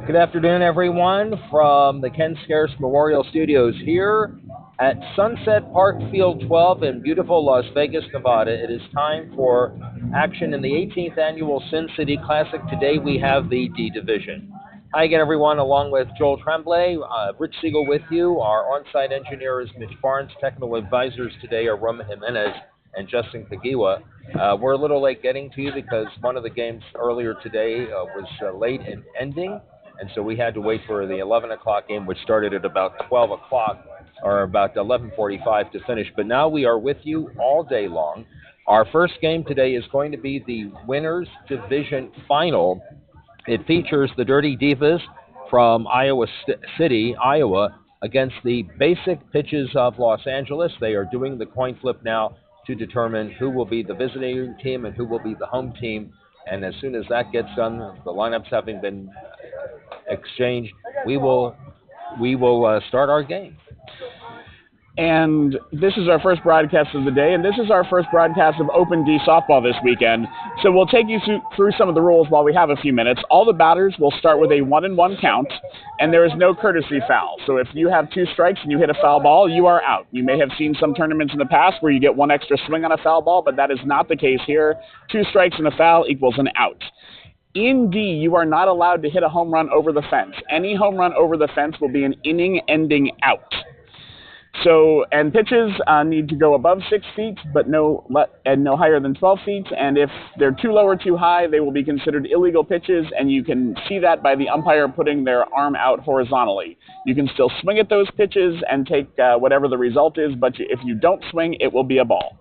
Good afternoon, everyone, from the Ken Scarce Memorial Studios here at Sunset Park Field 12 in beautiful Las Vegas, Nevada. It is time for action in the 18th annual Sin City Classic. Today we have the D Division. Hi again, everyone, along with Joel Tremblay, Rich Siegel with you. Our on-site engineer is Mitch Barnes. Technical advisors today are Roman Jimenez and Justin Kagiwa. We're a little late getting to you because one of the games earlier today was late in ending, and so we had to wait for the 11 o'clock game, which started at about 12 o'clock or about 11:45 to finish. But now we are with you all day long. Our first game today is going to be the Winners Division Final. It features the Dirty Divas from Iowa City, Iowa, against the Basic Pitches of Los Angeles. They are doing the coin flip now to determine who will be the visiting team and who will be the home team. And as soon as that gets done, the lineups having been exchanged, we will start our game. And this is our first broadcast of the day, and this is our first broadcast of Open D softball this weekend. So we'll take you through some of the rules while we have a few minutes. All the batters will start with a 1-1 count, and there is no courtesy foul. So if you have 2 strikes and you hit a foul ball, you are out. You may have seen some tournaments in the past where you get 1 extra swing on a foul ball, but that is not the case here. 2 strikes and a foul equals an out. In D, you are not allowed to hit a home run over the fence. Any home run over the fence will be an inning-ending out. So, and pitches need to go above 6 feet, but no higher than 12 feet. And if they're too low or too high, they will be considered illegal pitches, and you can see that by the umpire putting their arm out horizontally. You can still swing at those pitches and take whatever the result is, but if you don't swing, it will be a ball.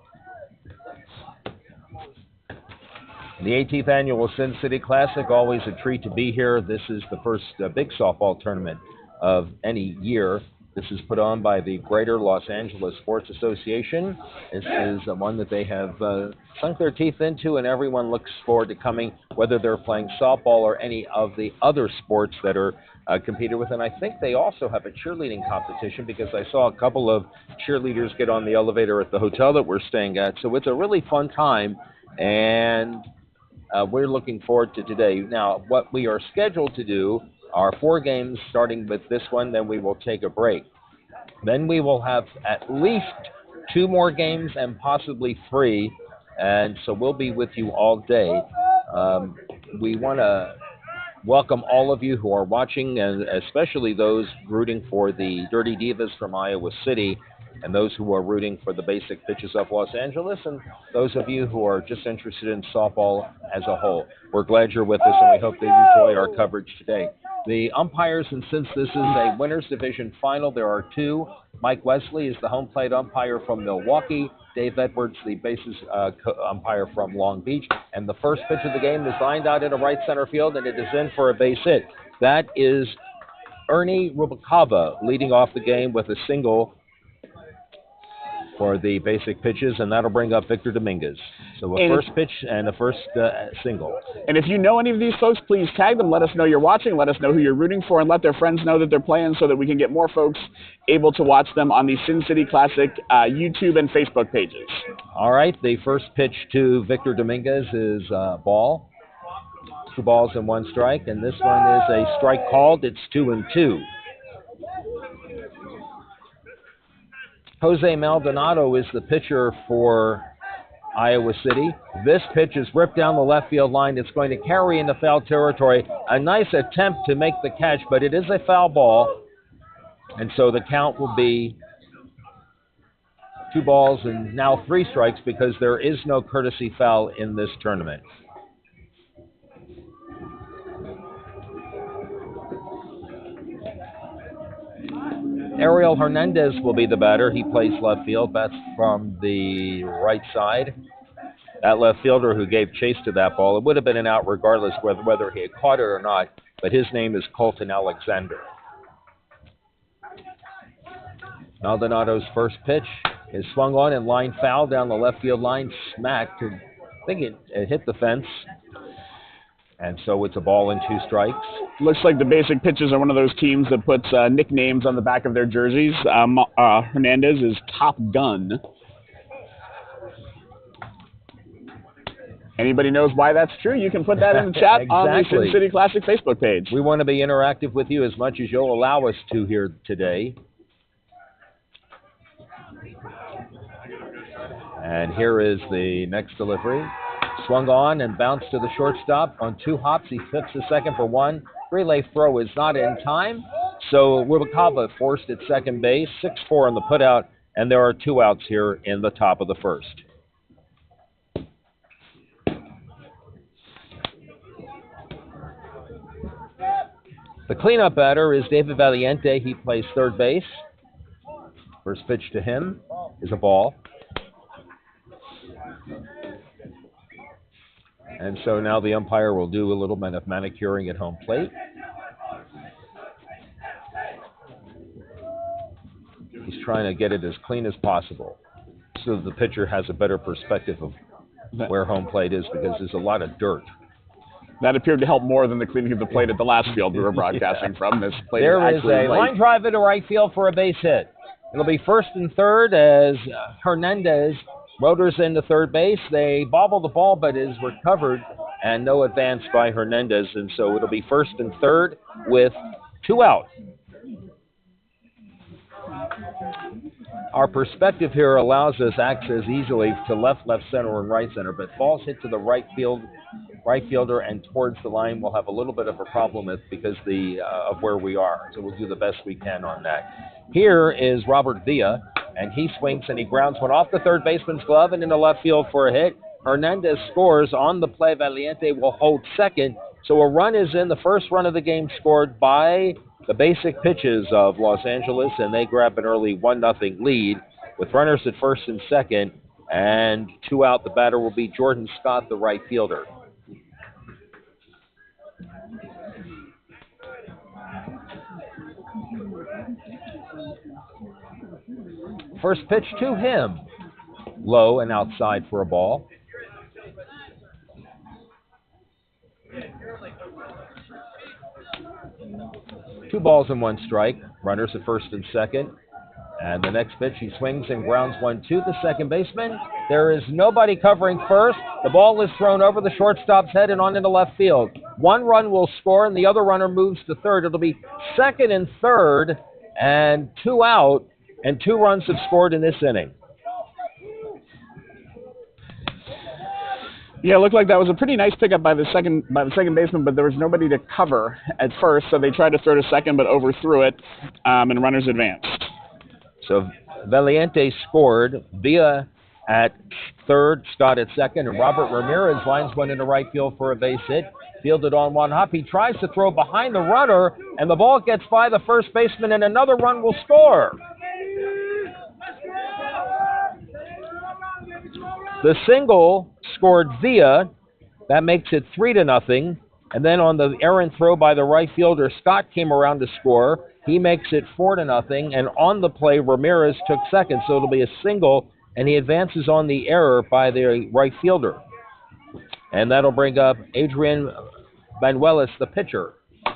The 18th annual Sin City Classic, always a treat to be here. This is the first big softball tournament of any year. This is put on by the Greater Los Angeles Sports Association. This is one that they have sunk their teeth into, and everyone looks forward to coming, whether they're playing softball or any of the other sports that are competed with. And I think they also have a cheerleading competition, because I saw a couple of cheerleaders get on the elevator at the hotel that we're staying at. So it's a really fun time, and we're looking forward to today. Now, what we are scheduled to do are 4 games, starting with this one, then we will take a break. Then we will have at least 2 more games and possibly 3, and so we'll be with you all day. We want to welcome all of you who are watching, and especially those rooting for the Dirty Divas from Iowa City, and those who are rooting for the Basic Pitches of Los Angeles, and those of you who are just interested in softball as a whole. We're glad you're with us, and we hope that you enjoy our coverage today. The umpires, and since this is a Winners Division Final, there are 2. Mike Wesley is the home plate umpire from Milwaukee. Dave Edwards, the bases umpire from Long Beach. And the first pitch of the game is lined out into right center field, and it is in for a base hit. That is Ernie Rubacava leading off the game with a single for the Basic Pitches, and that'll bring up Victor Dominguez. So a first pitch and a first single. And if you know any of these folks, please tag them. Let us know you're watching. Let us know who you're rooting for, and let their friends know that they're playing, so that we can get more folks able to watch them on the Sin City Classic YouTube and Facebook pages. All right, the first pitch to Victor Dominguez is ball. 2 balls and 1 strike, and this one is a strike called. It's 2-2. Jose Maldonado is the pitcher for Iowa City. This pitch is ripped down the left field line. It's going to carry into foul territory. A nice attempt to make the catch, but it is a foul ball. And so the count will be 2 balls and now 3 strikes, because there is no courtesy foul in this tournament. Ariel Hernandez will be the batter. He plays left field. That's from the right side. That left fielder who gave chase to that ball, it would have been an out regardless whether he had caught it or not, but his name is Colton Alexander. Maldonado's first pitch is swung on and line foul down the left field line, smacked. I think it hit the fence. And so it's a ball and 2 strikes. Looks like the Basic Pitches are one of those teams that puts nicknames on the back of their jerseys. Hernandez is Top Gun. Anybody knows why that's true, you can put that in the chat on the Sin City Classic Facebook page. We want to be interactive with you as much as you'll allow us to here today. And here is the next delivery. Swung on and bounced to the shortstop on 2 hops. He flips the second for 1. Relay throw is not in time. So Rubalcaba forced at second base. 6-4 on the putout. And there are 2 outs here in the top of the first. The cleanup batter is David Valiente. He plays third base. First pitch to him is a ball. And so now the umpire will do a little bit of manicuring at home plate. He's trying to get it as clean as possible so that the pitcher has a better perspective of where home plate is, because there's a lot of dirt. That appeared to help more than the cleaning of the plate at the last field we were broadcasting from. This plate there is a line drive into right field for a base hit. It'll be first and third as Hernandez rotors into third base. They bobble the ball, but is recovered, and no advance by Hernandez. And so it'll be first and third with 2 out. Our perspective here allows us access easily to left, center, and right center, but balls hit to the right fielder and towards the line we'll have a little bit of a problem with because of where we are. So we'll do the best we can on that. Here is Robert Villa, and he swings and he grounds one off the third baseman's glove and into left field for a hit. Hernandez scores on the play. Valiente will hold second. So a run is in. The first run of the game scored by the basic pitches of Los Angeles, and they grab an early 1-0 lead with runners at first and second, and 2 out. The batter will be Jordan Scott, the right fielder. First pitch to him, low and outside for a ball. Two balls and 1 strike. Runners at first and second. And the next pitch, he swings and grounds one to the second baseman. There is nobody covering first. The ball is thrown over the shortstop's head and on into left field. 1 run will score, and the other runner moves to third. It'll be second and third, and 2 out, and 2 runs have scored in this inning. Yeah, it looked like that was a pretty nice pickup by the second baseman, but there was nobody to cover at first, so they tried to throw to second but overthrew it, and runners advanced. So Valiente scored, Villa at third, Scott at second, and Robert Ramirez lines one into right field for a base hit. Fielded on 1 hop. He tries to throw behind the runner, and the ball gets by the first baseman, and another run will score. The single scored Villa. That makes it 3-0. And then on the errant throw by the right fielder, Scott came around to score. He makes it 4-0. And on the play, Ramirez took second. So it'll be a single, and he advances on the error by the right fielder. And that'll bring up Adrian Banuelos, the pitcher.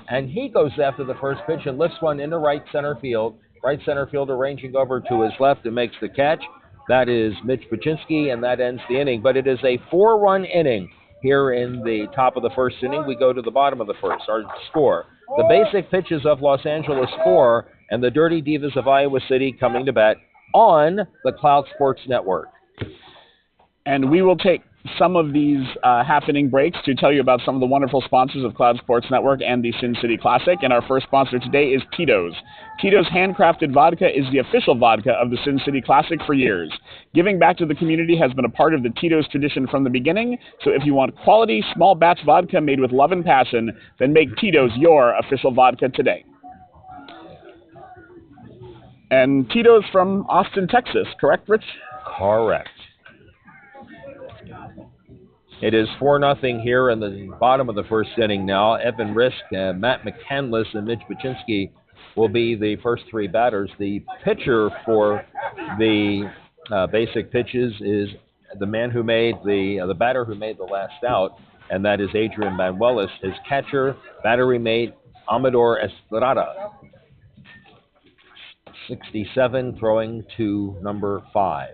And he goes after the first pitch and lifts one into right center field. Right center fielder ranging over to his left and makes the catch. That is Mitch Baczynski, and that ends the inning. But it is a 4-run inning here in the top of the first inning. We go to the bottom of the first, our score. The basic pitches of Los Angeles 4 and the Dirty Divas of Iowa City coming to bat on the Cloud Sports Network. And we will take some of these half-inning breaks to tell you about some of the wonderful sponsors of Cloud Sports Network and the Sin City Classic. And our first sponsor today is Tito's. Tito's handcrafted vodka is the official vodka of the Sin City Classic for years. Giving back to the community has been a part of the Tito's tradition from the beginning. So if you want quality, small batch vodka made with love and passion, then make Tito's your official vodka today. And Tito's from Austin, Texas, correct, Rich? Correct. It is 4-0 here in the bottom of the first inning now. Evan Risk, Matt McCandless, and Mitch Baczynski will be the first 3 batters. The pitcher for the basic pitches is the man who made the batter who made the last out, and that is Adrian Banuelos. His catcher, battery mate, Amador Estrada. 67, throwing to number 5.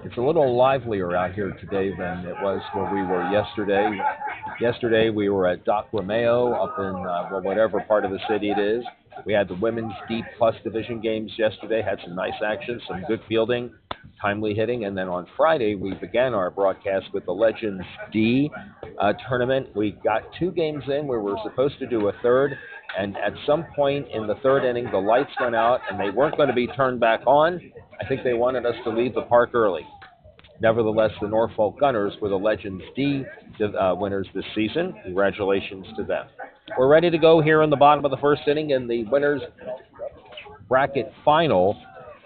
It's a little livelier out here today than it was where we were yesterday. Yesterday we were at Doc Romeo up in well, whatever part of the city it is. We had the women's D plus division games yesterday. Had some nice action, some good fielding, timely hitting, and then on Friday we began our broadcast with the Legends D tournament. We got 2 games in. We were supposed to do a third, and at some point in the third inning, the lights went out and they weren't going to be turned back on. I think they wanted us to leave the park early. Nevertheless, the Norfolk Gunners were the Legends D winners this season. Congratulations to them. We're ready to go here in the bottom of the first inning in the winners bracket final.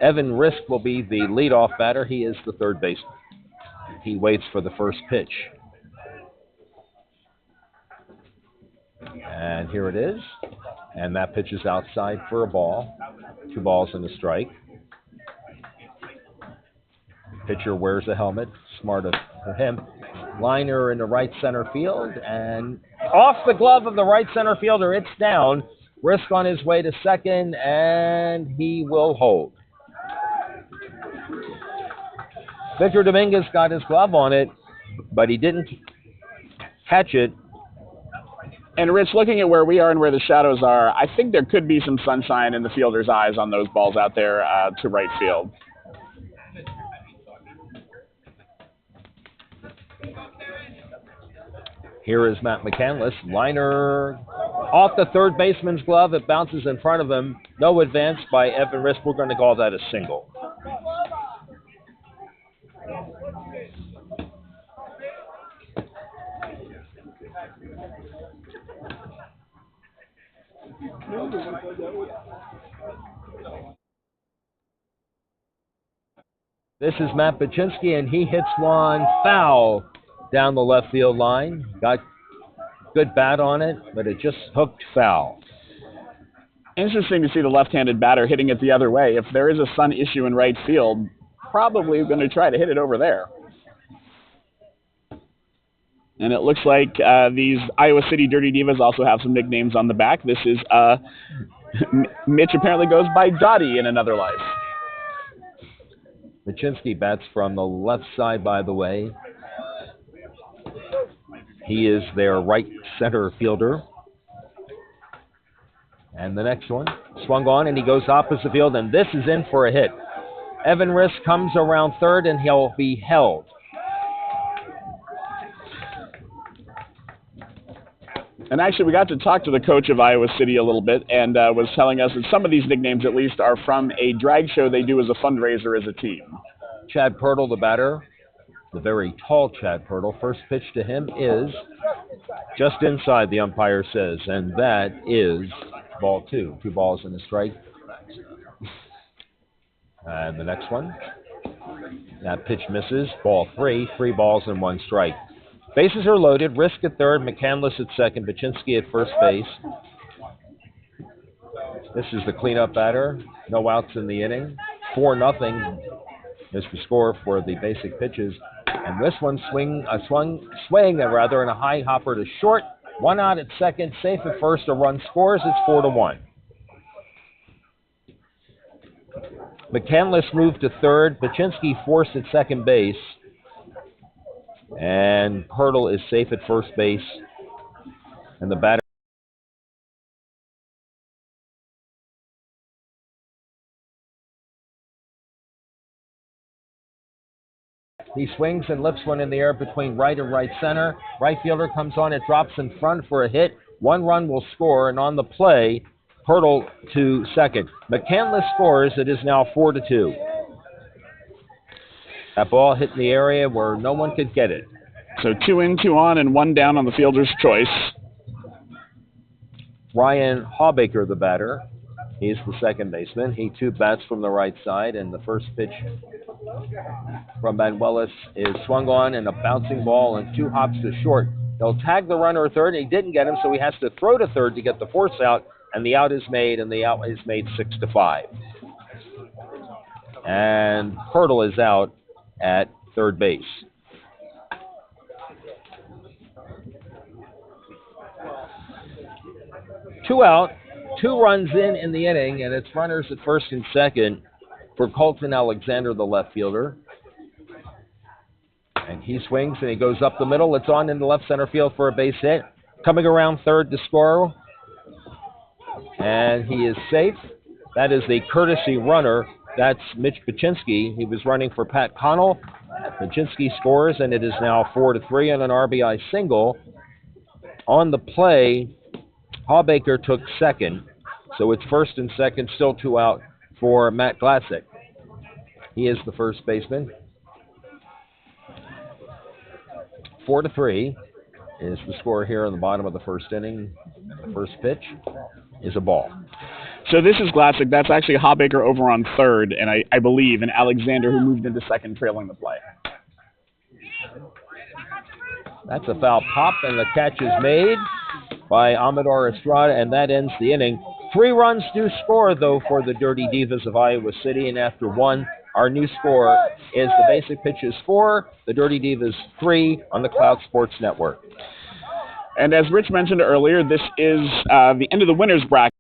Evan Risk will be the leadoff batter. He is the third baseman. He waits for the first pitch. And here it is. And that pitch is outside for a ball. 2 balls and a strike. Pitcher wears a helmet. Smart of him. Liner in the right center field. And off the glove of the right center fielder. It's down. Risk on his way to second. And he will hold. Victor Dominguez got his glove on it, but he didn't catch it. And Rich, looking at where we are and where the shadows are, I think there could be some sunshine in the fielder's eyes on those balls out there to right field. Here is Matt McCandless. Liner off the third baseman's glove. It bounces in front of him. No advance by Evan Risk. We're going to call that a single. This is Matt Baczynski, and he hits one foul down the left field line. Got good bat on it, but it just hooked foul. Interesting to see the left-handed batter hitting it the other way. If there is a sun issue in right field, probably going to try to hit it over there. And it looks like these Iowa City Dirty Divas also have some nicknames on the back. This is Mitch apparently goes by Dottie in another life. Baczynski bats from the left side, by the way. He is their right center fielder. And the next one, swung on, and he goes opposite field, and this is in for a hit. Evan Risk comes around third, and he'll be held. And actually, we got to talk to the coach of Iowa City a little bit, and was telling us that some of these nicknames, at least, are from a drag show they do as a fundraiser as a team. Chad Pirtle, the batter, the very tall Chad Pirtle. First pitch to him is just inside, the umpire says, and that is ball 2. 2 balls and a strike. And the next one, that pitch misses, ball 3. 3 balls and 1 strike. Bases are loaded. Risk at third, McCandless at second, Baczynski at first base. This is the cleanup batter. No outs in the inning. 4-0 is the score for the basic pitches. And this one swinging in a high hopper to short. 1 out at second, safe at first. A run scores. It's 4-1. McCandless moved to third. Baczynski forced at second base. And Pirtle is safe at first base. And the batter. He swings and lifts one in the air between right and right center. Right fielder comes on. It drops in front for a hit. 1 run will score. And on the play, Pirtle to second. McCandless scores. It is now 4-2. That ball hit in the area where no one could get it. So 2 in, 2 on, and 1 down on the fielder's choice. Ryan Hawbaker, the batter. He's the second baseman. He too bats from the right side, and the first pitch from Manuelis is swung on and a bouncing ball and 2 hops to short. They'll tag the runner at third, and he didn't get him, so he has to throw to third to get the force out, and the out is made, and the out is made 6-5. And Pirtle is out at third base. Two out, 2 runs in the inning, and it's runners at first and second for Colton Alexander, the left fielder. And he swings and he goes up the middle. It's on into left center field for a base hit. Coming around third to score. And he is safe. That is the courtesy runner. That's Mitch Paczynski. He was running for Pat Connell. Paczynski scores, and it is now 4-3 on an RBI single. On the play, Hawbaker took second. So it's first and second, still 2 out for Matt Glassick. He is the first baseman. 4-3 is the score here in the bottom of the first inning. The first pitch is a ball. So this is Glassick. That's actually Hawbaker over on third, and I believe, and Alexander who moved into second trailing the play. That's a foul pop, and the catch is made by Amador Estrada, and that ends the inning. 3 runs do score, though, for the Dirty Divas of Iowa City, and after 1, our new score is the Basic Pitches 4, the Dirty Divas 3 on the Cloud Sports Network. And as Rich mentioned earlier, this is the end of the winner's bracket.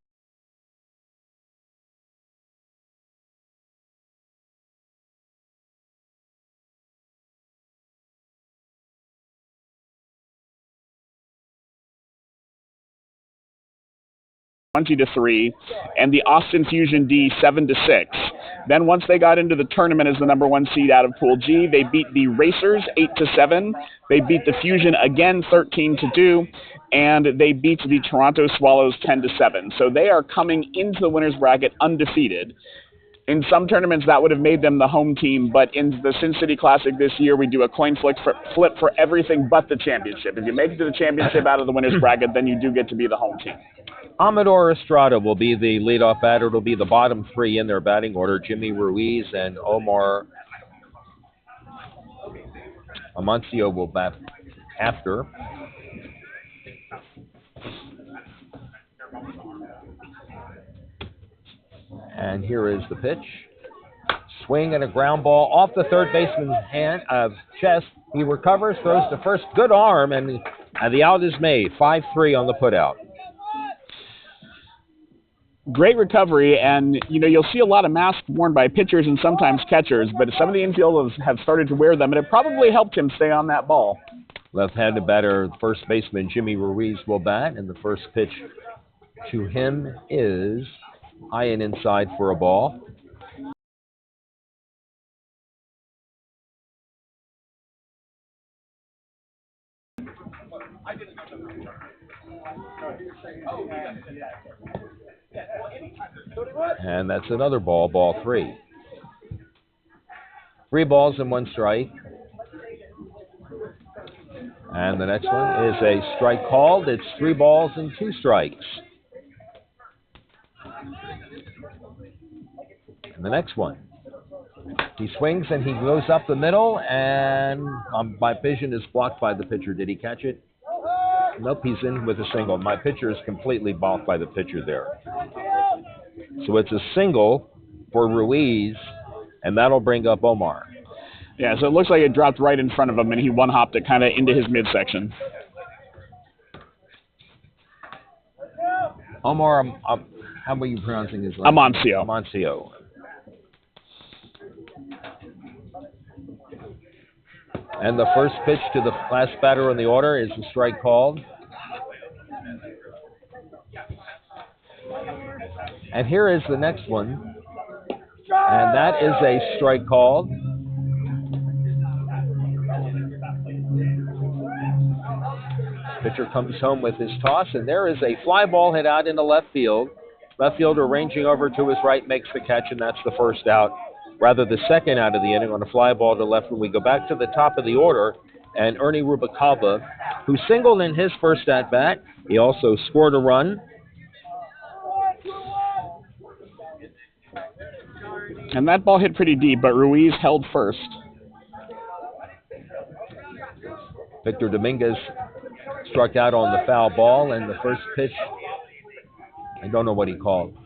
To 3, and the Austin Fusion D 7-6. Then once they got into the tournament as the number 1 seed out of Pool G, they beat the Racers 8-7. They beat the Fusion again 13-2, and they beat the Toronto Swallows 10-7. So they are coming into the winners bracket undefeated. In some tournaments, that would have made them the home team, but in the Sin City Classic this year, we do a coin flip for everything but the championship. If you make it to the championship out of the winners bracket, then you do get to be the home team. Amador Estrada will be the leadoff batter. It'll be the bottom 3 in their batting order, Jimmy Ruiz and Omar Amancio will bat after. And here is the pitch. Swing and a ground ball off the third baseman's chest. He recovers, throws to first. Good arm, and the out is made. 5-3 on the putout. Great recovery, and you'll see a lot of masks worn by pitchers and sometimes catchers, but some of the infielders have started to wear them, and it probably helped him stay on that ball. Left-handed batter, first baseman Jimmy Ruiz will bat, and the first pitch to him is high and inside for a ball. And that's another ball, ball 3. 3 balls and 1 strike. And the next one is a strike called. It's 3 balls and 2 strikes. And the next one. He swings and he goes up the middle, and my vision is blocked by the pitcher. Did he catch it? Nope, he's in with a single. My pitcher is completely blocked by the pitcher there. So it's a single for Ruiz, and that'll bring up Omar. Yeah, so it looks like it dropped right in front of him, and he one-hopped it kind of into his midsection. Omar, how are you pronouncing his last name? Amancio. Amancio. And the first pitch to the last batter on the order is a strike called. And here is the next one. And that is a strike called. Pitcher comes home with his toss, and there is a fly ball hit out into left field. Left fielder ranging over to his right makes the catch, and that's the first out. Rather, the second out of the inning on a fly ball to left. When we go back to the top of the order, and Ernie Rubalcaba, who singled in his first at-bat, he also scored a run. And that ball hit pretty deep, but Ruiz held first. Victor Dominguez struck out on the foul ball, and the first pitch, I don't know what he called,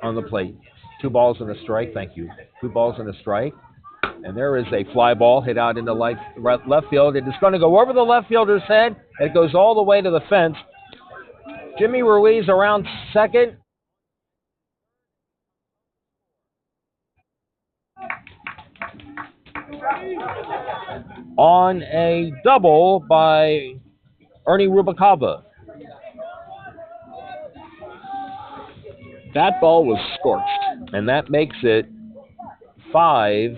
on the plate. 2 balls and a strike, thank you. 2 balls and a strike. And there is a fly ball hit out into left field. It is going to go over the left fielder's head. It goes all the way to the fence. Jimmy Ruiz around second. on a double by Ernie Rubacava. That ball was scorched. And that makes it 5-3.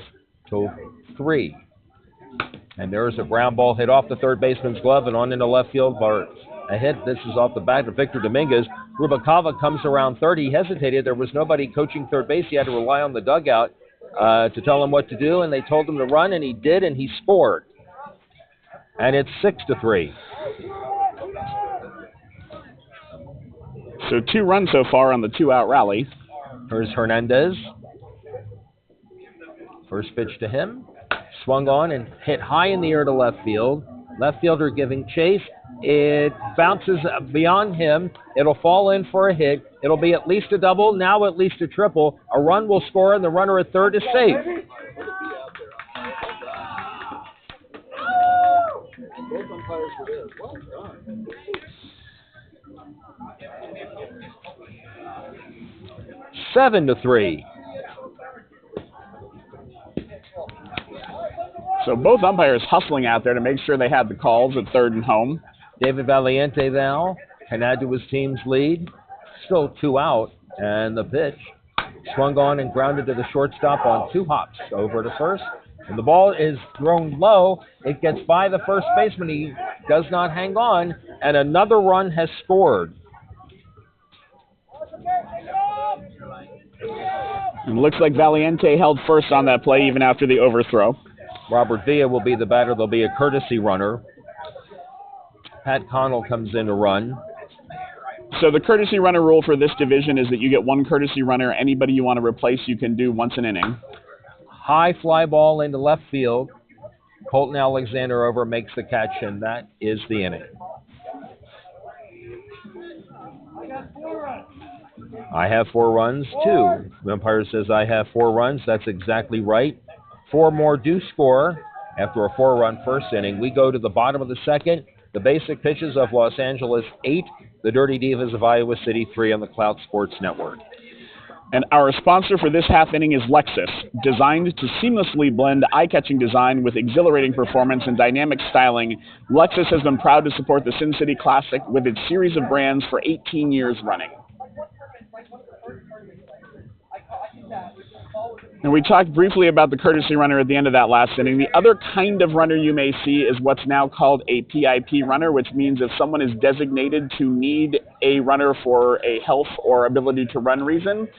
And there's a ground ball hit off the third baseman's glove and on into left field for a hit. This is off the bat of Victor Dominguez. Rubacava comes around third. He hesitated. There was nobody coaching third base. He had to rely on the dugout to tell him what to do, and they told him to run, and he did, and he scored. And it's 6-3. So 2 runs so far on the 2-out rally. Here's Hernandez. First pitch to him. Swung on and hit high in the air to left field. Left fielder giving chase. It bounces beyond him. It'll fall in for a hit. It'll be at least a double, now at least a triple. A run will score, and the runner at third is safe. Both umpires for this. Well done. Seven to 3. So both umpires hustling out there to make sure they had the calls at third and home. David Valiente now can add to his team's lead. Still 2 out, and the pitch swung on and grounded to the shortstop on 2 hops over to first. And the ball is thrown low. It gets by the first baseman. He does not hang on, and another run has scored. And it looks like Valiente held first on that play even after the overthrow. Robert Villa will be the batter. There'll be a courtesy runner. Pat Connell comes in to run. So the courtesy runner rule for this division is that you get 1 courtesy runner. Anybody you want to replace, you can do once an inning. High fly ball into left field. Colton Alexander over makes the catch, and that is the inning. I have 4 runs, too. The umpire says I have 4 runs. That's exactly right. 4 more do score after a 4-run first inning. We go to the bottom of the second. The basic pitches of Los Angeles 8, the Dirty Divas of Iowa City 3 on the Cloud Sports Network. And our sponsor for this half inning is Lexus, designed to seamlessly blend eye-catching design with exhilarating performance and dynamic styling. Lexus has been proud to support the Sin City Classic with its series of brands for 18 years running. And we talked briefly about the courtesy runner at the end of that last inning. The other kind of runner you may see is what's now called a PIP runner, which means if someone is designated to need a runner for a health or ability to run reason,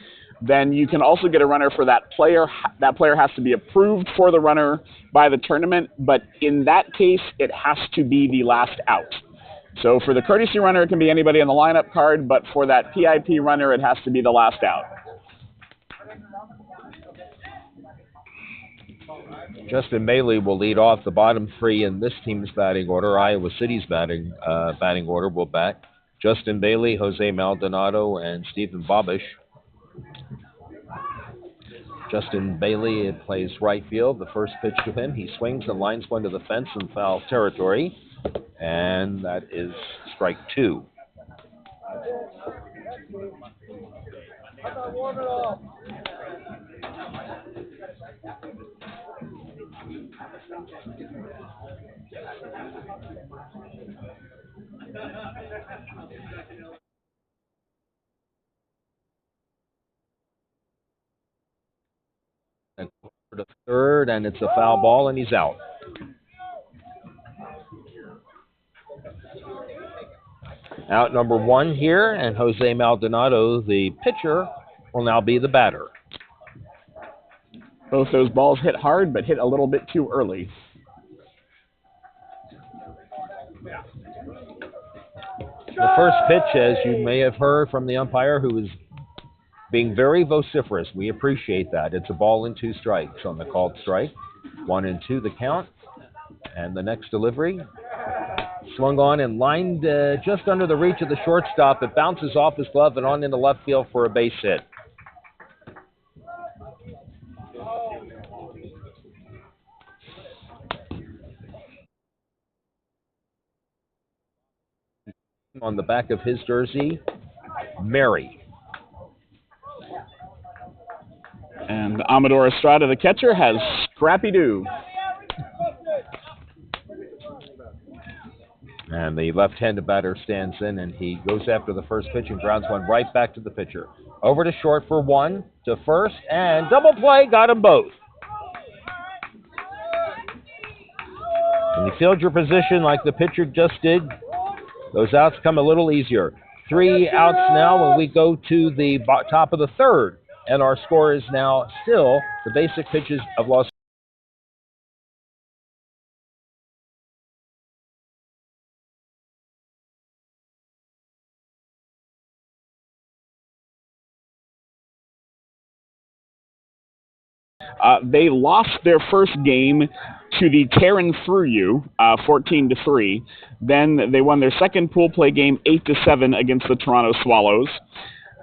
then you can also get a runner for that player. That player has to be approved for the runner by the tournament, but in that case, it has to be the last out. So for the courtesy runner, it can be anybody on the lineup card, but for that PIP runner, it has to be the last out. Justin Bailey will lead off. The bottom 3 in this team's batting order. Iowa City's batting order will bat. Justin Bailey, Jose Maldonado, and Stephen Bobish. Justin Bailey plays right field. The first pitch to him, he swings and lines one to the fence in foul territory. And that is strike 2. To third, and it's a foul ball, and he's out. Out number 1 here, and Jose Maldonado, the pitcher, will now be the batter. Both those balls hit hard, but hit a little bit too early. The first pitch, as you may have heard from the umpire, who is being very vociferous. We appreciate that. It's a ball and 2 strikes on the called strike. 1-2 the count. And the next delivery, swung on and lined just under the reach of the shortstop. It bounces off his glove and on into left field for a base hit. On the back of his jersey, Mary. And Amador Estrada, the catcher, has Scrappy Doo. And the left-handed batter stands in, and he goes after the first pitch and grounds one right back to the pitcher. Over to short for one, to first, and double play, got them both. When you field your position like the pitcher just did, those outs come a little easier. 3 outs now when we go to the top of the third, and our score is now still the basic pitches of Los They lost their first game to the Terran Through You, 14-3. Then they won their second pool play game 8-7 against the Toronto Swallows.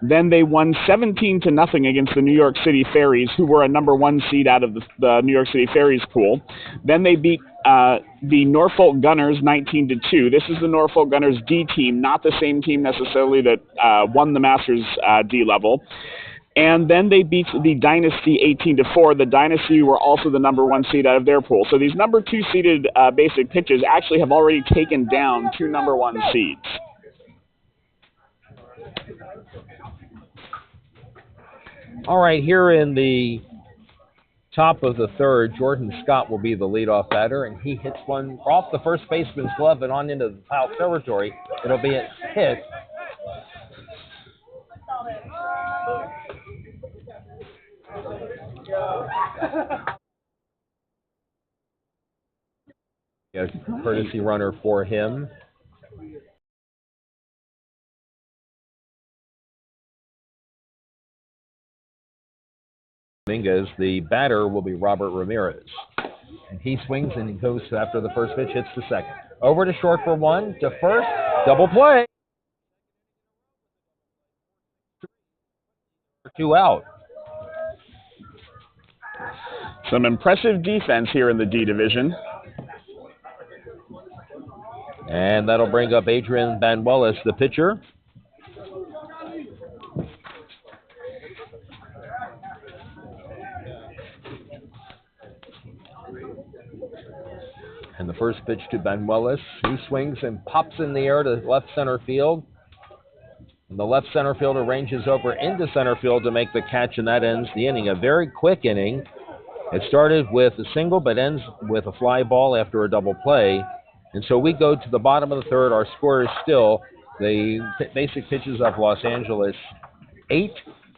Then they won 17-0 against the New York City Fairies, who were a number 1 seed out of the New York City Fairies pool. Then they beat the Norfolk Gunners 19-2. This is the Norfolk Gunners D team, not the same team necessarily that won the Masters D level. And then they beat the Dynasty 18-4. The Dynasty were also the number 1 seed out of their pool. So these number 2 seeded basic pitches actually have already taken down 2 number 1 seeds. All right, here in the top of the third, Jordan Scott will be the leadoff batter, and he hits one off the first baseman's glove and on into the foul territory. It'll be a hit. A courtesy runner for him. Dominguez, the batter will be Robert Ramirez. And he swings and he goes after the first pitch, hits the second. Over to short for one, to first, double play. 2 out. Some impressive defense here in the D division. And that'll bring up Adrian Banuelos, the pitcher. And the first pitch to Banuelos, who swings and pops in the air to left center field. And the left center fielder ranges over into center field to make the catch, and that ends the inning. A very quick inning. It started with a single, but ends with a fly ball after a double play. And so we go to the bottom of the third. Our score is still the basic pitches of Los Angeles 8,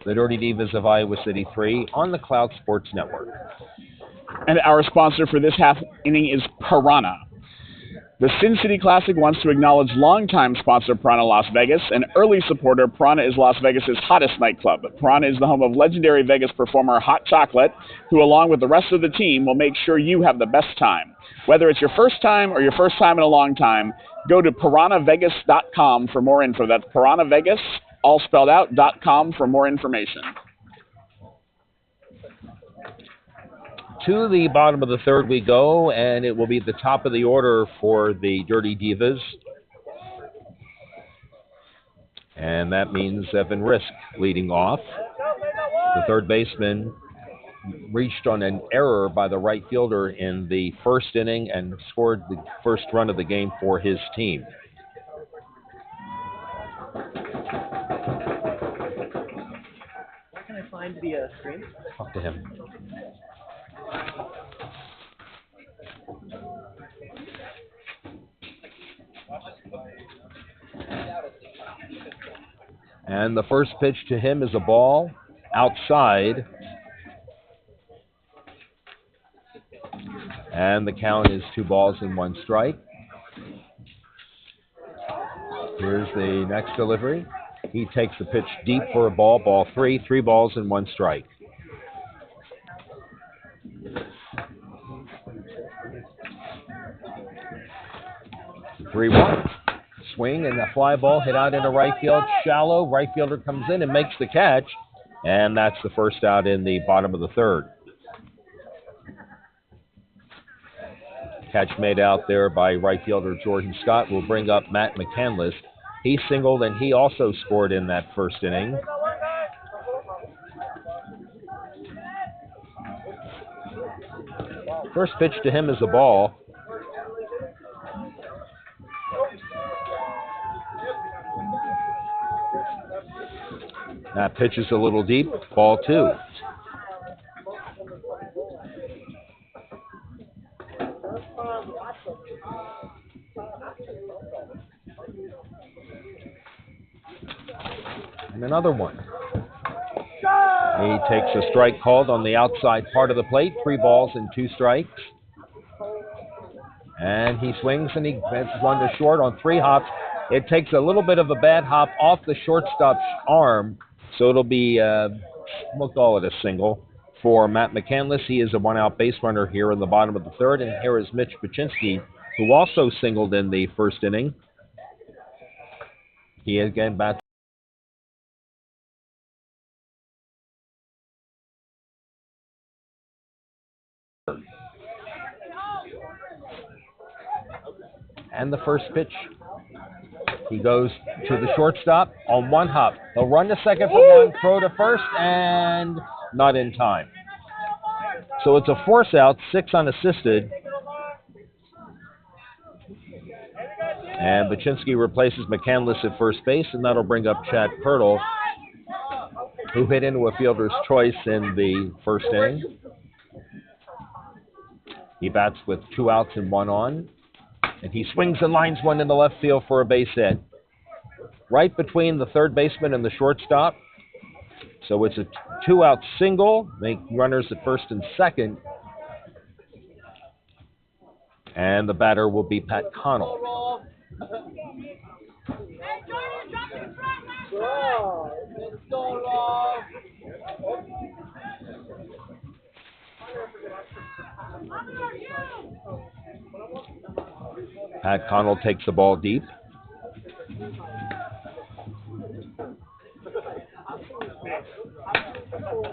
the Dirty Divas of Iowa City 3 on the Cloud Sports Network. And our sponsor for this half inning is Piranha. The Sin City Classic wants to acknowledge longtime sponsor Piranha Las Vegas. An early supporter, Piranha is Las Vegas' hottest nightclub. Piranha is the home of legendary Vegas performer Hot Chocolate, who along with the rest of the team will make sure you have the best time. Whether it's your first time or your first time in a long time, go to piranhavegas.com for more info. That's piranhavegas, all spelled out, .com for more information. To the bottom of the third we go, and it will be the top of the order for the Dirty Divas. And that means Evan Risk leading off. The third baseman reached on an error by the right fielder in the first inning and scored the first run of the game for his team. Where can I find the screen? Talk to him. And the first pitch to him is a ball outside. And the count is 2 balls and 1 strike. Here's the next delivery. He takes the pitch deep for a ball, ball 3, 3 balls and 1 strike. The 3-1. Swing and the fly ball hit out into right field, shallow. Right fielder comes in and makes the catch, and that's the first out in the bottom of the third. Catch made out there by right fielder Jordan Scott will bring up Matt McCandless. He singled and he also scored in that first inning. First pitch to him is a ball. That pitch is a little deep. Ball 2. And another one. He takes a strike called on the outside part of the plate. 3 balls and 2 strikes. And he swings and he gets one to short on 3 hops. It takes a little bit of a bad hop off the shortstop's arm, so it'll be, we'll call it a single for Matt McCandless. He is a 1-out base runner here in the bottom of the 3rd, and here is Mitch Baczynski, who also singled in the 1st inning. He again bats. And the first pitch, he goes to the shortstop on 1 hop. He'll run to second for 1, throw to first, and not in time. So it's a force out, 6 unassisted. And Baczynski replaces McCandless at first base, and that'll bring up Chad Pirtle, who hit into a fielder's choice in the 1st inning. He bats with 2 outs and 1 on. And he swings and lines one into left field for a base hit. Right between the 3rd baseman and the shortstop. So it's a 2-out single, make runners at 1st and 2nd. And the batter will be Pat Connell. Pat Connell takes the ball deep.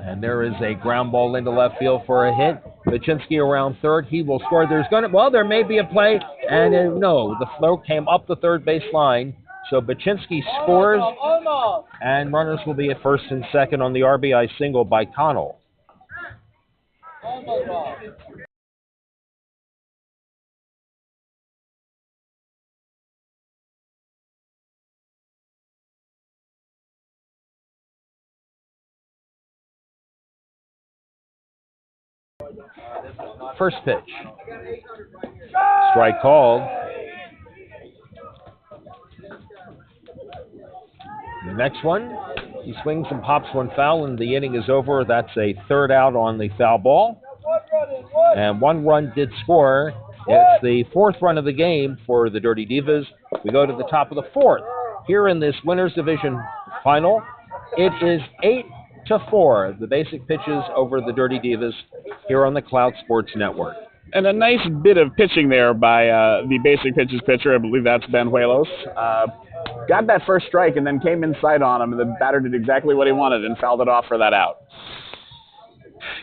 And there is a ground ball into left field for a hit. Baczynski around 3rd. He will score. There may be a play. And no, the throw came up the 3rd base line. So Baczynski scores. And runners will be at 1st and 2nd on the RBI single by Connell. First pitch. Strike called. The next one, he swings and pops one foul, and the inning is over. That's a 3rd out on the foul ball. And 1 run did score. It's the 4th run of the game for the Dirty Divas. We go to the top of the 4th. Here in this Winners Division final, it is 8-4, the basic pitches over the Dirty Divas here on the Cloud Sports Network. And a nice bit of pitching there by the basic pitches pitcher. I believe that's Ben Huelos. Got that first strike and then came inside on him. And the batter did exactly what he wanted and fouled it off for that out.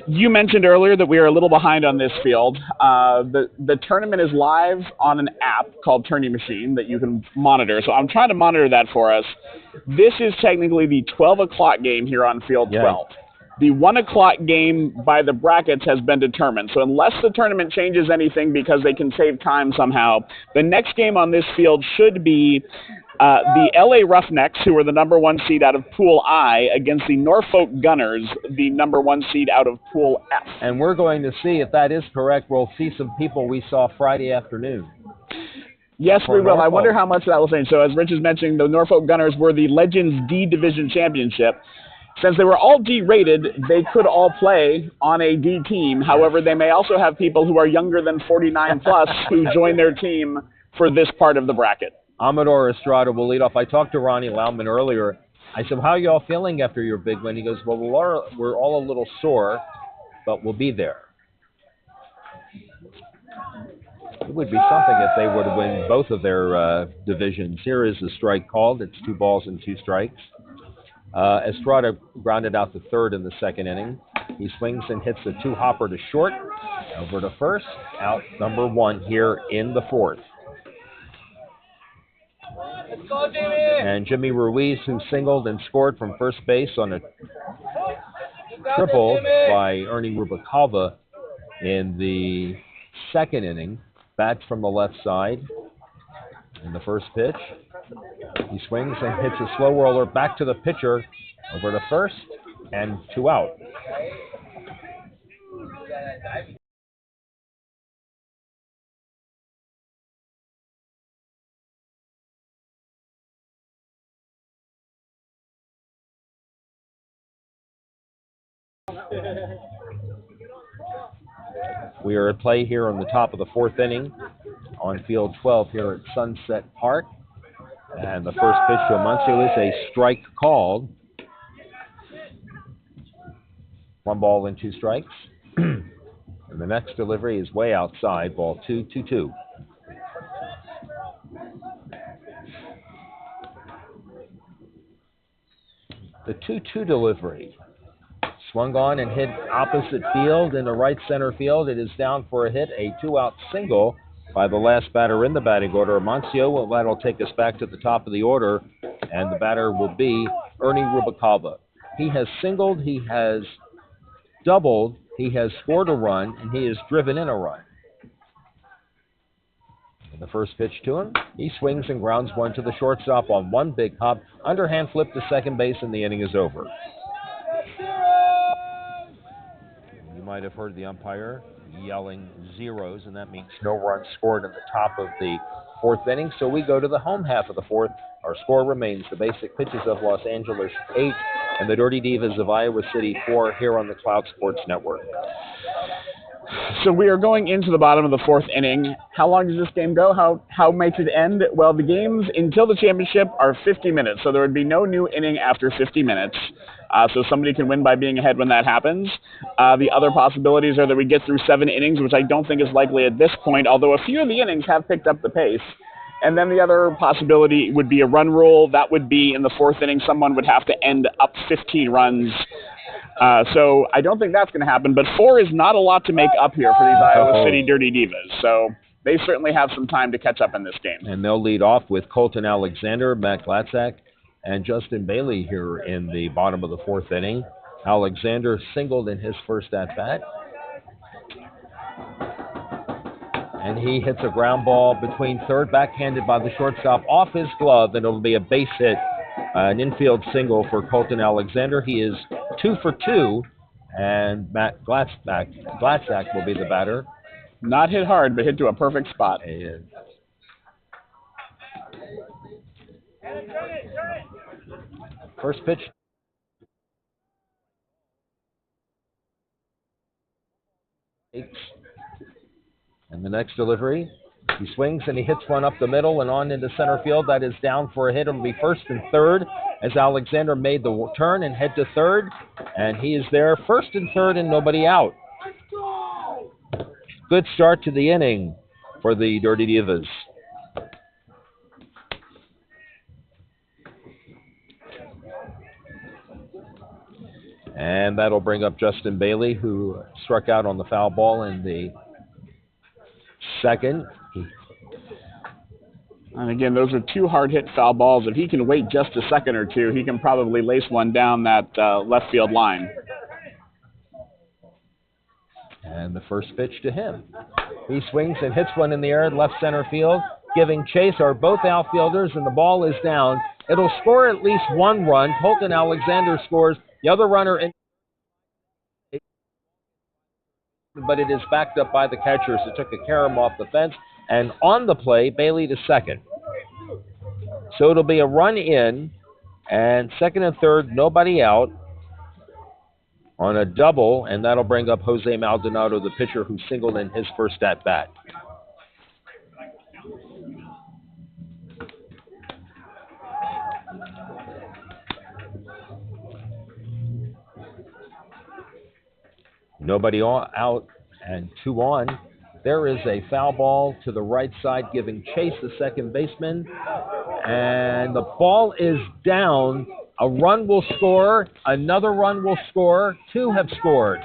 You mentioned earlier that we are a little behind on this field. The tournament is live on an app called Tourney Machine that you can monitor. So I'm trying to monitor that for us. This is technically the 12 o'clock game here on field 12. The 1 o'clock game by the brackets has been determined. So unless the tournament changes anything because they can save time somehow, the next game on this field should be the LA Roughnecks, who are the number 1 seed out of Pool I, against the Norfolk Gunners, the number 1 seed out of Pool F. And we're going to see, if that is correct, we'll see some people we saw Friday afternoon. Yes, we will. Norfolk. I wonder how much that will change. So as Rich is mentioning, the Norfolk Gunners were the Legends D Division Championship. Since they were all D-rated, they could all play on a D team. However, they may also have people who are younger than 49 plus who join their team for this part of the bracket. Amador Estrada will lead off. I talked to Ronnie Lauman earlier. I said, how are you all feeling after your big win? He goes, well, we're all a little sore, but we'll be there. It would be something if they would win both of their divisions. Here is the strike called. It's 2 balls and 2 strikes. Estrada grounded out the 3rd in the 2nd inning. He swings and hits the 2-hopper to short. Over to first. Out number 1 here in the 4th. And Jimmy Ruiz, who singled and scored from first base on a triple by Ernie Rubalcaba in the 2nd inning, bats from the left side in the first pitch. He swings and hits a slow roller back to the pitcher, Over to first, and 2 out. We are at play here on the top of the 4th inning on field 12 here at Sunset Park. And the first pitch to Amancio is a strike called. 1 ball and 2 strikes. And the next delivery is way outside, ball 2-2-2. The 2-2 delivery. Swung on and hit opposite field in the right center field. It is down for a hit, a 2-out single by the last batter in the batting order, Amancio. Well, that'll take us back to the top of the order, and the batter will be Ernie Rubalcaba. He has singled, he has doubled, he has scored a run, and he has driven in a run. And the first pitch to him, he swings and grounds one to the shortstop on one big hop. Underhand flip to second base, and the inning is over. You might have heard the umpire yelling zeros, and that means no runs scored in the top of the 4th inning. So we go to the home half of the 4th. Our score remains the Basic Pitches of Los Angeles 8 and the Dirty Divas of Iowa City 4 here on the Cloud Sports Network. So we are going into the bottom of the 4th inning. How long does this game go? How makes it end? Well, the games until the championship are 50 minutes, so there would be no new inning after 50 minutes. So somebody can win by being ahead when that happens. The other possibilities are that we get through 7 innings, which I don't think is likely at this point, although a few of the innings have picked up the pace. And then the other possibility would be a run rule. That would be in the 4th inning, someone would have to end up 15 runs. So I don't think that's going to happen, but 4 is not a lot to make up here for these Iowa City Dirty Divas. So they certainly have some time to catch up in this game. And they'll lead off with Colton Alexander, Matt Glatzak, and Justin Bailey here in the bottom of the 4th inning. Alexander singled in his first at-bat. And he hits a ground ball between third, backhanded by the shortstop off his glove, and it'll be a base hit, an infield single for Colton Alexander. He is 2 for 2, and Matt Glatzak will be the batter. Not hit hard, but hit to a perfect spot. First pitch. And the next delivery, he swings and he hits one up the middle and on into center field. That is down for a hit. It'll be first and third as Alexander made the turn and head to third. And he is there, first and third, and nobody out. Good start to the inning for the Dirty Divas. And that'll bring up Justin Bailey, who struck out on the foul ball in the second. And again, those are 2 hard-hit foul balls. If he can wait just a second or two, he can probably lace one down that left field line. And the first pitch to him. He swings and hits one in the air, left center field. Giving chase are both outfielders, and the ball is down. It'll score at least 1 run. Colton Alexander scores. The other runner in, but it is backed up by the catchers. It took a carom off the fence. And on the play, Bailey to second. So it'll be a run in, and second and third, nobody out on a double, and that'll bring up Jose Maldonado, the pitcher who singled in his first at-bat. Nobody out and 2 on. There is a foul ball to the right side giving chase the second baseman. And the ball is down. A run will score. Another run will score. 2 have scored.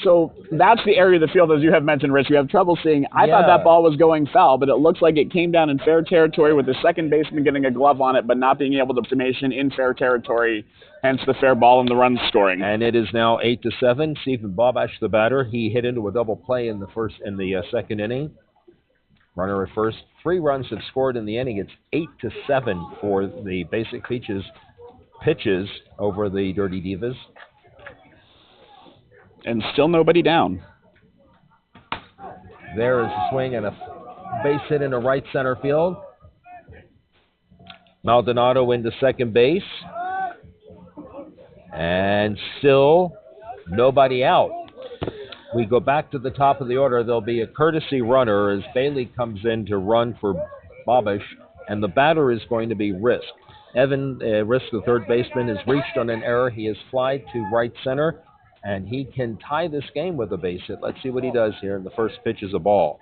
So that's the area of the field, as you have mentioned, Rich, we have trouble seeing. I thought that ball was going foul, but it looks like it came down in fair territory with the second baseman getting a glove on it, but not being able to formation in fair territory, hence the fair ball and the run scoring. And it is now 8-7. Stephen Bobash, the batter, he hit into a double play in the second inning. Runner at first. 3 runs have scored in the inning. It's 8-7 for the Basic Peaches pitches over the Dirty Divas. And still nobody down. There is a swing and a base hit into right center field. Maldonado into second base. And still nobody out. We go back to the top of the order. There'll be a courtesy runner as Bailey comes in to run for Bobish, and the batter is going to be Risk. Evan Risk, the third baseman, has reached on an error. He has flied to right center, and he can tie this game with a base hit. Let's see what he does here. The first pitch is a ball.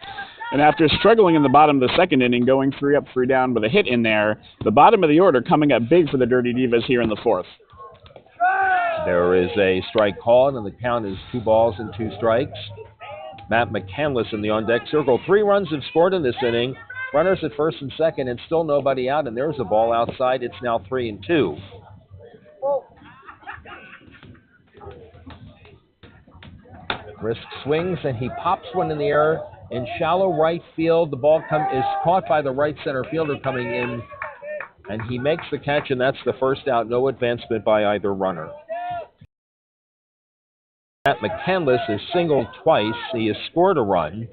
And after struggling in the bottom of the second inning, going 3 up, 3 down with a hit in there, the bottom of the order coming up big for the Dirty Divas here in the fourth. There is a strike called, and the count is 2 balls and 2 strikes. Matt McCandless in the on-deck circle. 3 runs have scored in this inning. Runners at first and second, and still nobody out, and there's a ball outside. It's now 3-2. Risk swings, and he pops one in the air in shallow right field. The ball is caught by the right center fielder coming in, and he makes the catch, and that's the first out. No advancement by either runner. Matt McCandless has singled twice. He has scored a run.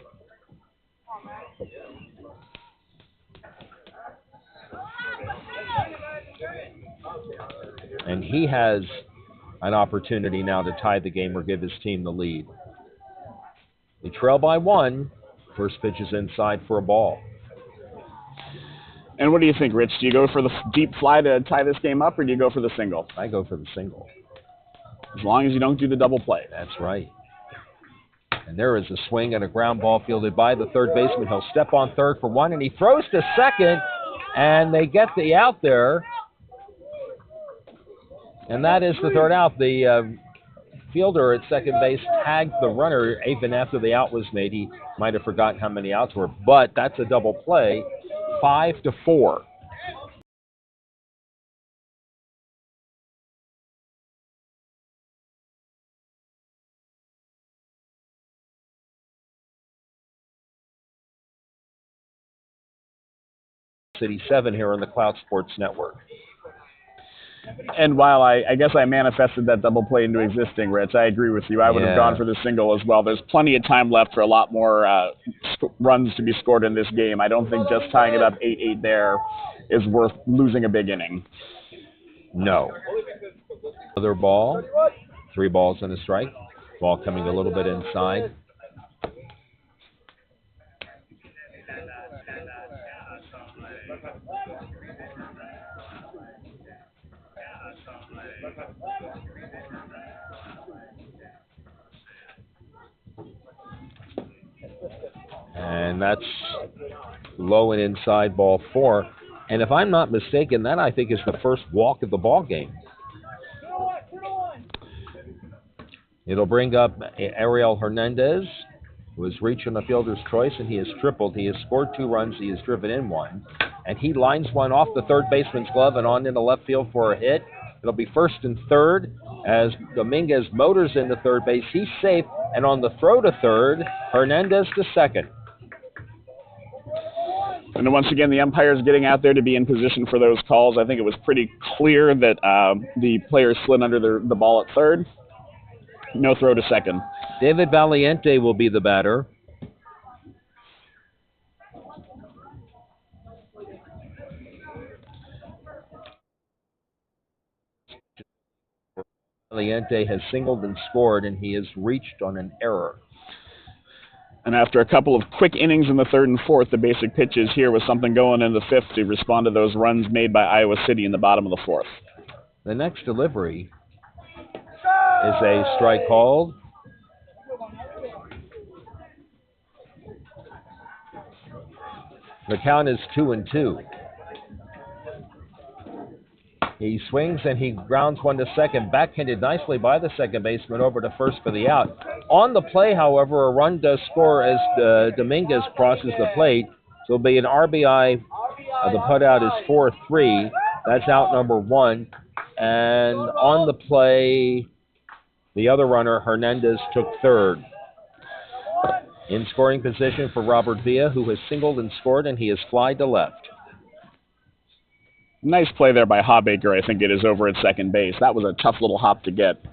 And he has an opportunity now to tie the game or give his team the lead. They trail by 1. First pitch is inside for a ball. And what do you think, Rich? Do you go for the deep fly to tie this game up, or do you go for the single? I go for the single. As long as you don't do the double play. That's right. And there is a swing and a ground ball fielded by the third baseman. He'll step on third for 1, and he throws to second, and they get the out there. And that is the third out. The fielder at second base tagged the runner even after the out was made. He might have forgotten how many outs were, but that's a double play. 5-4. City 7 here on the Cloud Sports Network. And while I guess I manifested that double play into existing, Rich, I agree with you. I would have gone for the single as well. There's plenty of time left for a lot more runs to be scored in this game. I don't think just tying it up 8-8 there is worth losing a big inning. No. Another ball. 3 balls and a strike. Ball coming a little bit inside. And that's low and inside, ball 4. And if I'm not mistaken, that I think is the first walk of the ball game. It'll bring up Ariel Hernandez, who has reached on the fielder's choice, and he has tripled. He has scored 2 runs. He has driven in 1. And he lines one off the third baseman's glove and on into left field for a hit. It'll be first and third as Dominguez motors into third base. He's safe, and on the throw to third, Hernandez to second. And then once again, the umpire's getting out there to be in position for those calls. I think it was pretty clear that the player slid under the ball at third. No throw to second. David Valiente will be the batter. Valiente has singled and scored, and he has reached on an error. And after a couple of quick innings in the third and fourth, the basic pitches here with something going in the fifth to respond to those runs made by Iowa City in the bottom of the fourth. The next delivery is a strike called. The count is 2-2. He swings and he grounds one to second, backhanded nicely by the second baseman over to first for the out. On the play, however, a run does score as Dominguez crosses the plate. So it'll be an RBI. The putout is 4-3. That's out number 1. And on the play, the other runner, Hernandez, took third. In scoring position for Robert Villa, who has singled and scored, and he has flied to left. Nice play there by Hawbaker, I think it is, over at second base. That was a tough little hop to get.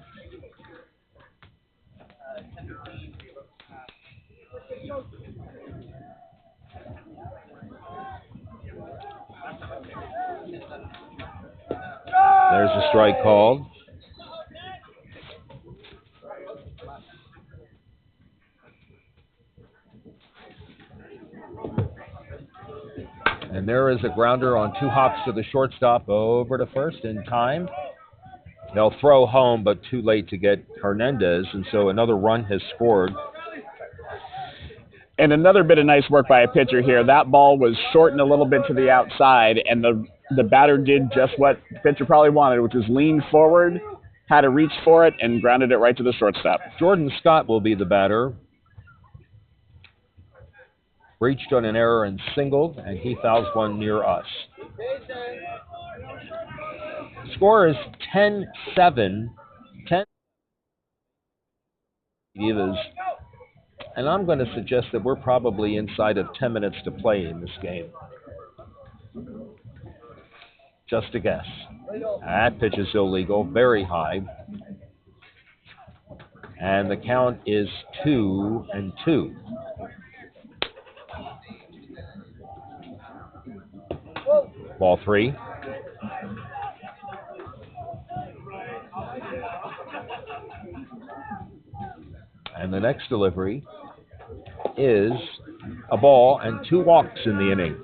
There's a strike called. And there is a grounder on 2 hops to the shortstop over to first in time. They'll throw home, but too late to get Hernandez, and so another run has scored. And another bit of nice work by a pitcher here. That ball was shortened a little bit to the outside, and the batter did just what the pitcher probably wanted, which is lean forward, had to reach for it, and grounded it right to the shortstop. Jordan Scott will be the batter. Reached on an error and singled, and he fouls one near us. Score is 10-7. 10 Divas. And I'm going to suggest that we're probably inside of 10 minutes to play in this game. Just a guess. That pitch is illegal, very high. And the count is 2-2. Ball 3. And the next delivery is a ball and 2 walks in the inning.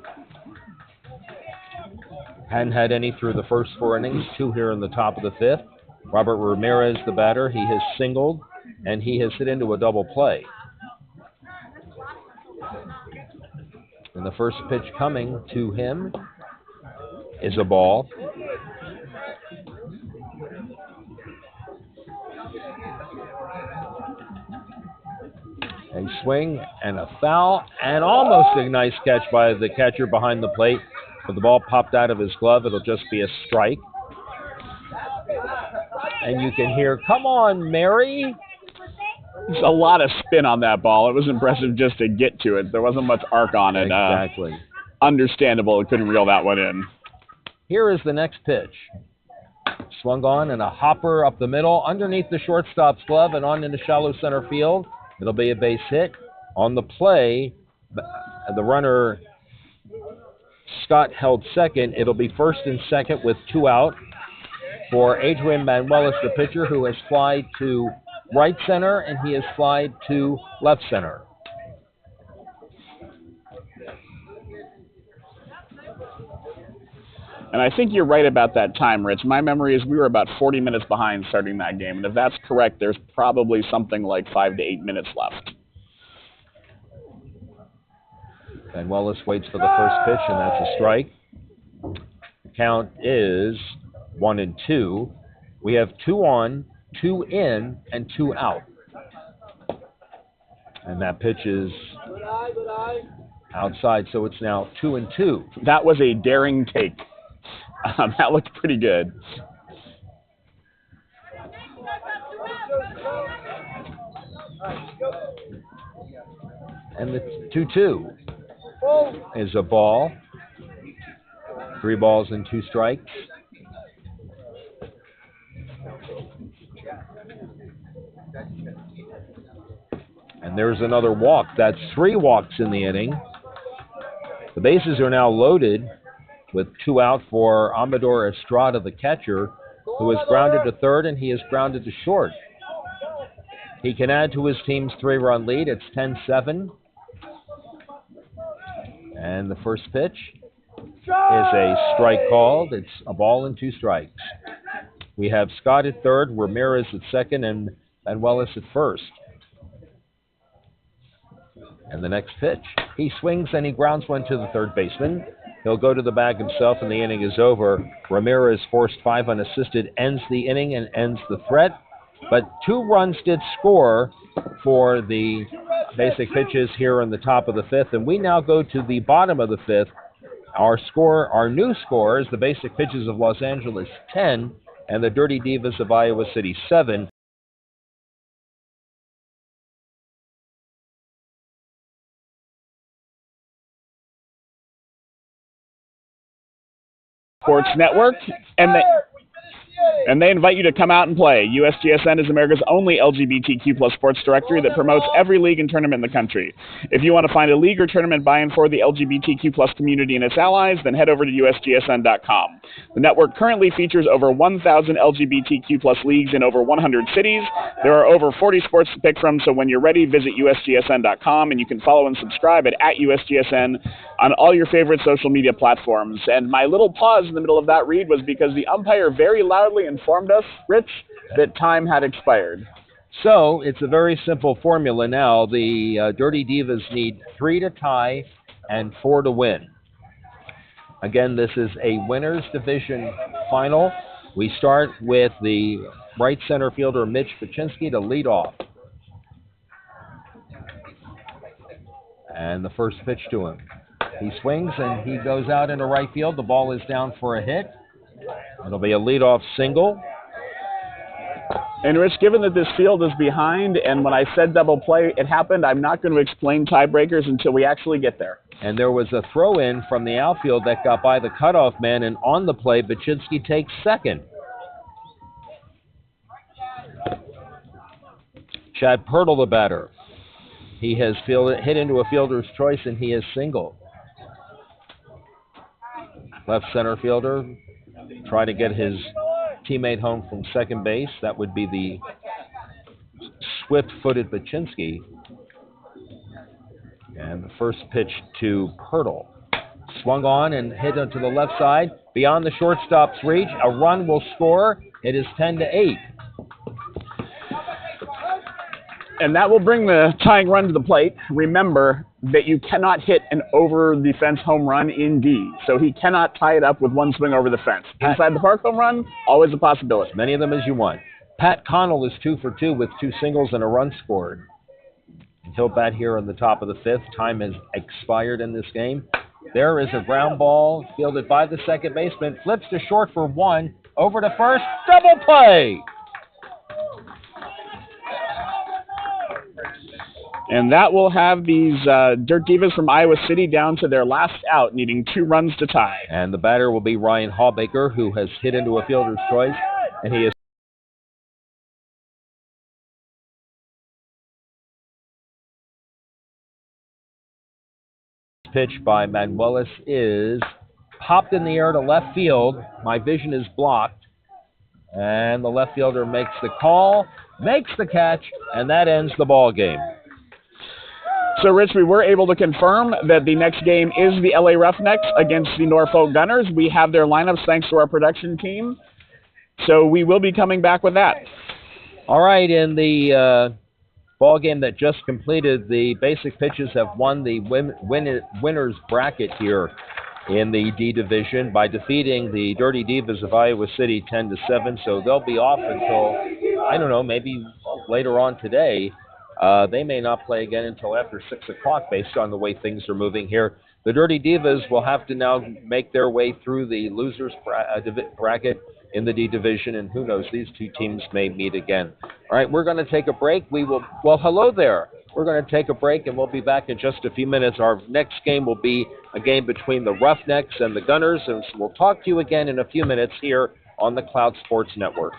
Hadn't had any through the first 4 innings, 2 here in the top of the 5th. Robert Ramirez, the batter, he has singled, and he has hit into a double play. And the first pitch coming to him is a ball. A swing and a foul, and almost a nice catch by the catcher behind the plate. But the ball popped out of his glove. It'll just be a strike. And you can hear, "Come on, Mary." There's a lot of spin on that ball. It was impressive just to get to it. There wasn't much arc on it. Exactly. Understandable. It couldn't reel that one in. Here is the next pitch. Swung on and a hopper up the middle, underneath the shortstop's glove and on into shallow center field. It'll be a base hit. On the play, the runner, Scott, held second. It'll be first and second with 2 out for Adrian Manuelis, the pitcher, who has flied to right center, and he has flied to left center. And I think you're right about that time, Rich. My memory is we were about 40 minutes behind starting that game. And if that's correct, there's probably something like 5 to 8 minutes left. Manuelis waits for the first pitch, and that's a strike. The count is 1-2. We have 2 on, 2 in, and 2 out. And that pitch is outside, so it's now 2-2. That was a daring take. That looked pretty good. And the 2-2 is a ball. 3 balls and 2 strikes. And there's another walk. That's 3 walks in the inning. The bases are now loaded with 2 out for Amador Estrada, the catcher, who has grounded to third, and he has grounded to short. He can add to his team's 3-run lead. It's 10-7. And the first pitch is a strike called. It's a ball and 2 strikes. We have Scott at third, Ramirez at second, and Manuelis at first. And the next pitch, he swings and he grounds one to the third baseman. He'll go to the bag himself, and the inning is over. Ramirez forced 5 unassisted, ends the inning and ends the threat. But 2 runs did score for the basic pitches here in the top of the 5th, and we now go to the bottom of the 5th. Our new score is the basic pitches of Los Angeles 10 and the Dirty Divas of Iowa City 7. Sports Network, and they invite you to come out and play. USGSN is America's only LGBTQ plus sports directory that promotes every league and tournament in the country. If you want to find a league or tournament by and for the LGBTQ plus community and its allies, then head over to USGSN.com. The network currently features over 1,000 LGBTQ plus leagues in over 100 cities. There are over 40 sports to pick from, so when you're ready, visit USGSN.com, and you can follow and subscribe at USGSN on all your favorite social media platforms. And my little pause in the middle of that read was because the umpire very loudly informed us, Rich, that time had expired. So it's a very simple formula now. The Dirty Divas need 3 to tie and 4 to win. Again, this is a winners division final. We start with the right center fielder, Mitch Paczynski, to lead off. And the first pitch to him. He swings and he goes out into right field. The ball is down for a hit. It'll be a leadoff single. And Rich, given that this field is behind, and when I said double play, it happened, I'm not going to explain tiebreakers until we actually get there. And there was a throw-in from the outfield that got by the cutoff man, and on the play, Paczynski takes second. Chad Pirtle, the batter. He has hit into a fielder's choice, and he is single. Left center fielder, try to get his teammate home from second base. That would be the swift-footed Paczynski. And the first pitch to Pirtle. Swung on and hit to the left side. Beyond the shortstop's reach, a run will score. It is 10-8. And that will bring the tying run to the plate. Remember that you cannot hit an over-the-fence home run in D, so he cannot tie it up with one swing over the fence. Inside the park home run, always a possibility. As many of them as you want. Pat Connell is 2 for 2 with 2 singles and a run scored. He'll bat here on the top of the 5th. Time has expired in this game. There is a ground ball fielded by the second baseman. Flips to short for 1. Over to first. Double play! And that will have these Dirt Divas from Iowa City down to their last out, needing 2 runs to tie. And the batter will be Ryan Hawbaker, who has hit into a fielder's choice, and he is pitch by Manuelis is popped in the air to left field. My vision is blocked. And the left fielder makes the call, makes the catch, and that ends the ball game. So, Rich, we were able to confirm that the next game is the LA Roughnecks against the Norfolk Gunners. We have their lineups thanks to our production team. So we will be coming back with that. All right, in the ball game that just completed, the basic pitches have won the winners bracket here in the D division by defeating the Dirty Divas of Iowa City 10-7. So they'll be off until, I don't know, maybe later on today. They may not play again until after 6 o'clock based on the way things are moving here. The Dirty Divas will have to now make their way through the losers bracket in the D division, and who knows, these two teams may meet again. All right, we're going to take a break. Well, hello there. We're going to take a break, and we'll be back in just a few minutes. Our next game will be a game between the Roughnecks and the Gunners, and so we'll talk to you again in a few minutes here on the Cloud Sports Network.